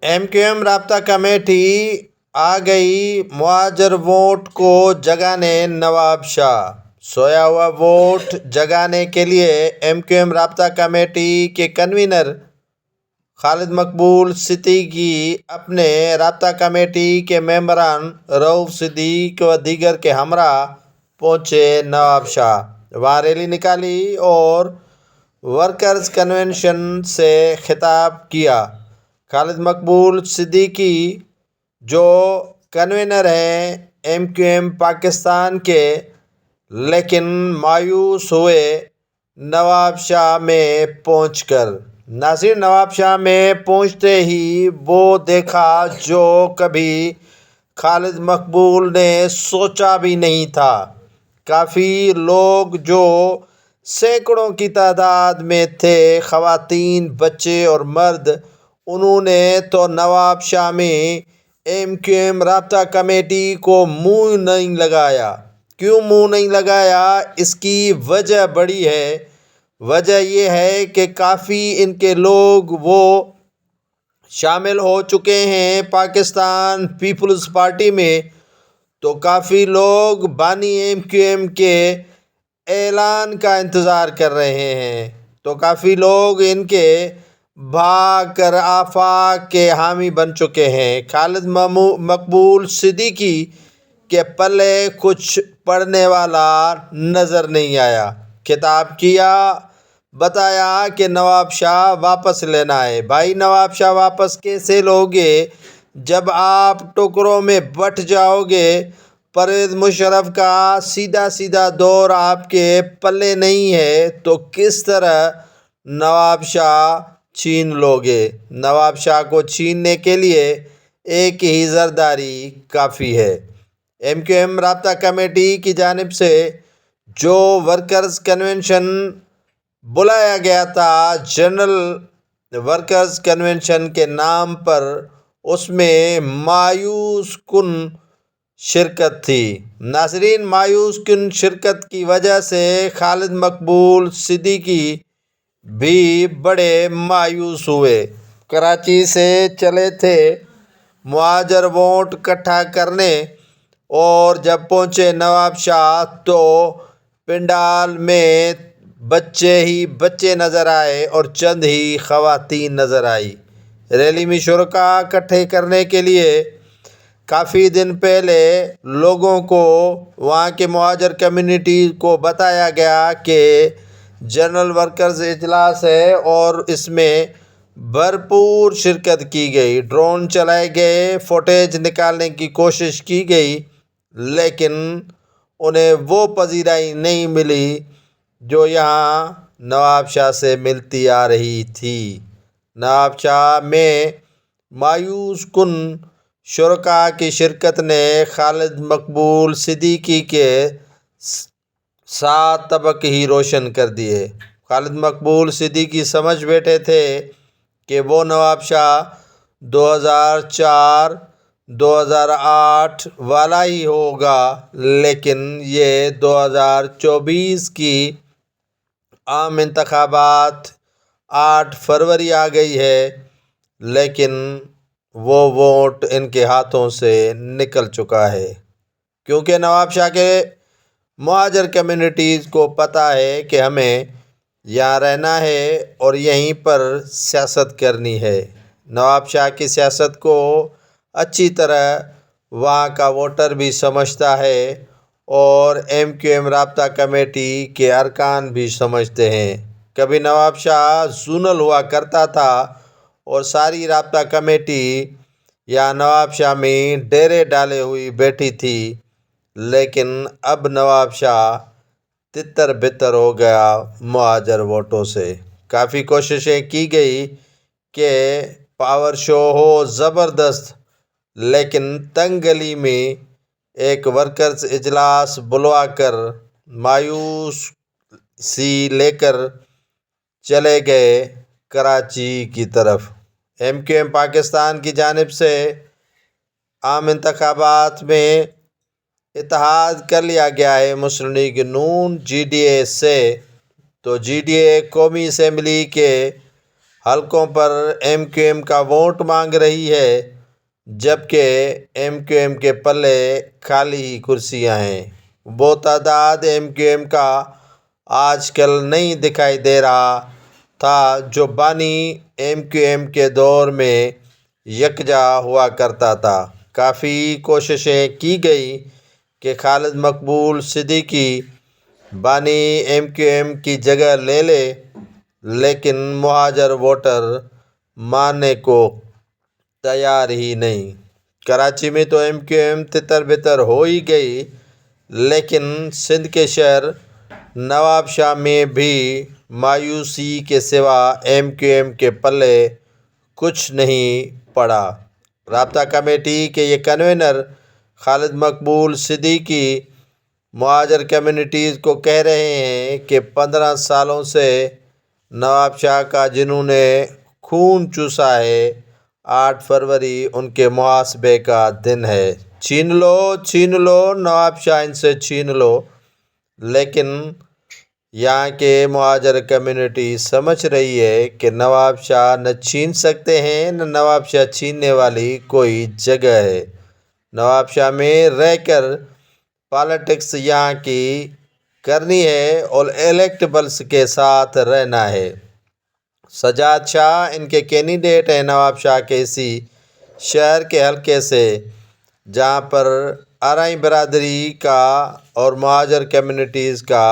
M Q M رابطہ committee آ گئی مہاجر ووٹ کو جگانے نواب شاہ۔ سویا ہوا ووٹ جگانے کے لیے ایم کیو ایم رابطہ کمیٹی کے کنوینر خالد مقبول صدیقی اپنے رابطہ کمیٹی کے ممبران رؤوف صدیق و دیگر کے ہمراہ پہنچے نواب شاہ۔ وہاں ریلی نکالی اور ورکرز کنونشن سے خطاب کیا۔ خالد مقبول صدیقی جو کنوینر ہیں ایم کیو ایم پاکستان کے، لیکن مایوس ہوئے نواب شاہ میں پہنچ کر۔ ناظرین، نواب شاہ میں پہنچتے ہی وہ دیکھا جو کبھی خالد مقبول نے سوچا بھی نہیں تھا۔ کافی لوگ جو سینکڑوں کی تعداد میں تھے، خواتین، بچے اور مرد، انہوں نے تو نواب شاہ میں ایم کیو ایم رابطہ کمیٹی کو منہ نہیں لگایا۔ کیوں منہ نہیں لگایا؟ اس کی وجہ بڑی ہے۔ وجہ یہ ہے کہ کافی ان کے لوگ وہ شامل ہو چکے ہیں پاکستان پیپلز پارٹی میں، تو کافی لوگ بانی ایم کیو ایم کے اعلان کا انتظار کر رہے ہیں، تو کافی لوگ ان کے بھاگ کر آفاق کے حامی بن چکے ہیں۔ خالد مقبول صدیقی کے پلے کچھ پڑھنے والا نظر نہیں آیا۔ خطاب کیا، بتایا کہ نواب شاہ واپس لینا ہے۔ بھائی، نواب شاہ واپس کیسے لوگے جب آپ ٹکڑوں میں بٹ جاؤ گے؟ پرویز مشرف کا سیدھا دور آپ کے پلے نہیں ہے تو کس طرح نواب شاہ چھین لوگے؟ نواب شاہ کو چھیننے کے لیے ایک ہی زرداری کافی ہے۔ ایم کیو ایم رابطہ کمیٹی کی جانب سے جو ورکرز کنونشن بلایا گیا تھا، جنرل ورکرز کنونشن کے نام پر، اس میں مایوس کن شرکت تھی۔ ناظرین، مایوس کن شرکت کی وجہ سے خالد مقبول صدیقی بھی بڑے مایوس ہوئے۔ کراچی سے چلے تھے مہاجر ووٹ اکٹھا کرنے، اور جب پہنچے نواب شاہ تو پنڈال میں بچے ہی بچے نظر آئے اور چند ہی خواتین نظر آئی۔ ریلی میں شرکاء اکٹھے کرنے کے لیے کافی دن پہلے لوگوں کو، وہاں کے مہاجر کمیونٹی کو بتایا گیا کہ جنرل ورکرز اجلاس ہے، اور اس میں بھرپور شرکت کی گئی۔ ڈرون چلائے گئے، فوٹیج نکالنے کی کوشش کی گئی، لیکن انہیں وہ پذیرائی نہیں ملی جو یہاں نواب شاہ سے ملتی آ رہی تھی۔ نواب شاہ میں مایوس کن شرکاء کی شرکت نے خالد مقبول صدیقی کے 7 طبق ہی روشن کر دیے۔ خالد مقبول صدیقی سمجھ بیٹھے تھے کہ وہ نواب شاہ 2004 2008 والا ہی ہوگا، لیکن یہ 2024 کی عام انتخابات 8 فروری آ گئی ہے، لیکن وہ ووٹ ان کے ہاتھوں سے نکل چکا ہے، کیونکہ نواب شاہ کے مہاجر کمیونٹیز کو پتہ ہے کہ ہمیں یہاں رہنا ہے اور یہیں پر سیاست کرنی ہے۔ نواب شاہ کی سیاست کو اچھی طرح وہاں کا ووٹر بھی سمجھتا ہے، اور ایم کیو ایم رابطہ کمیٹی کے ارکان بھی سمجھتے ہیں۔ کبھی نواب شاہ زونل ہوا کرتا تھا اور ساری رابطہ کمیٹی یا نواب شاہ میں ڈیرے ڈالے ہوئی بیٹھی تھی، لیکن اب نواب شاہ تتر بتر ہو گیا مہاجر ووٹوں سے۔ کافی کوششیں کی گئی کہ پاور شو ہو زبردست، لیکن تنگ گلی میں ایک ورکرز اجلاس بلوا کر مایوسی لے کر چلے گئے کراچی کی طرف۔ ایم کیو ایم پاکستان کی جانب سے عام انتخابات میں اتحاد کر لیا گیا ہے مسلم league known G D A سے، تو جی ڈی اے قومی اسمبلی کے حلقوں پر ایم کیو ایم کا ووٹ مانگ رہی ہے، جبکہ ایم کیو ایم کے پلے خالی ہی کرسیاں ہیں۔ وہ تعداد ایم کیو ایم کا آج کل نہیں دکھائی دے رہا تھا جو بانی ایم کیو ایم کے دور میں یکجا ہوا کرتا تھا۔ کافی کوششیں کی گئی کہ خالد مقبول صدیقی بانی ایم کیو ایم کی جگہ لے لے، لیکن مہاجر ووٹر ماننے کو تیار ہی نہیں۔ کراچی میں تو ایم کیو ایم تتر بتر ہو ہی گئی، لیکن سندھ کے شہر نواب شاہ میں بھی مایوسی کے سوا ایم کیو ایم کے پلے کچھ نہیں پڑا۔ رابطہ کمیٹی کے یہ کنوینر خالد مقبول صدیقی مہاجر کمیونٹیز کو کہہ رہے ہیں کہ 15 سالوں سے نواب شاہ کا جنہوں نے خون چوسا ہے، 8 فروری ان کے محاسبے کا دن ہے۔ چھین لو نواب شاہ ان سے چھین لو، لیکن یہاں کے مہاجر کمیونٹی سمجھ رہی ہے کہ نواب شاہ نہ چھین سکتے ہیں، نہ نواب شاہ چھیننے والی کوئی جگہ ہے۔ نواب شاہ میں رہ کر پالیٹکس یہاں کی کرنی ہے اور الیکٹیبلز کے ساتھ رہنا ہے۔ سجاد شاہ ان کے کینڈیڈیٹ ہیں نواب شاہ کے اسی شہر کے حلقے سے، جہاں پر آرائی برادری کا اور مہاجر کمیونٹیز کا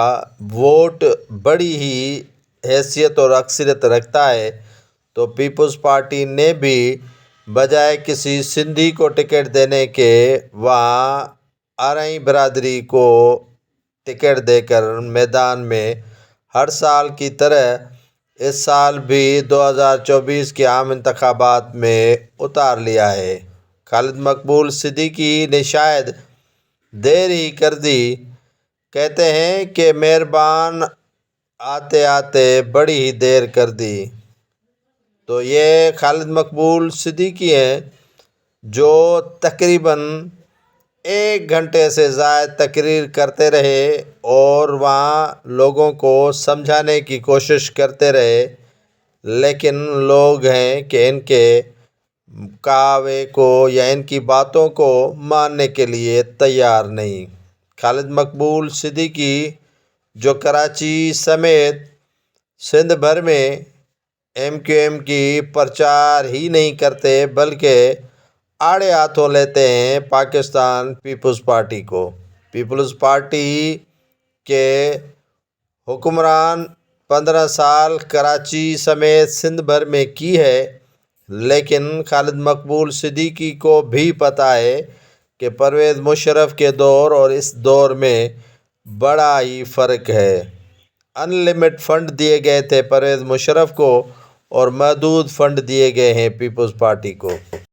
ووٹ بڑی ہی حیثیت اور اکثریت رکھتا ہے۔ تو پیپلز پارٹی نے بھی بجائے کسی سندھی کو ٹکٹ دینے کے وہاں آرائی برادری کو ٹکٹ دے کر میدان میں ہر سال کی طرح اس سال بھی 2024 کے عام انتخابات میں اتار لیا ہے۔ خالد مقبول صدیقی نے شاید دیر ہی کر دی، کہتے ہیں کہ مہربان آتے آتے بڑی ہی دیر کر دی۔ تو یہ خالد مقبول صدیقی ہیں جو تقریباً 1 گھنٹے سے زائد تقریر کرتے رہے اور وہاں لوگوں کو سمجھانے کی کوشش کرتے رہے، لیکن لوگ ہیں کہ ان کے کہاوے کو یا ان کی باتوں کو ماننے کے لیے تیار نہیں۔ خالد مقبول صدیقی جو کراچی سمیت سندھ بھر میں ایم کیو ایم کی پرچار ہی نہیں کرتے بلکہ آڑے ہاتھوں لیتے ہیں پاکستان پیپلز پارٹی کو۔ پیپلز پارٹی کے حکمران 15 سال کراچی سمیت سندھ بھر میں کی ہے، لیکن خالد مقبول صدیقی کو بھی پتہ ہے کہ پرویز مشرف کے دور اور اس دور میں بڑا ہی فرق ہے۔ ان لمٹ فنڈ دیے گئے تھے پرویز مشرف کو اور محدود فنڈ دیے گئے ہیں پیپلز پارٹی کو۔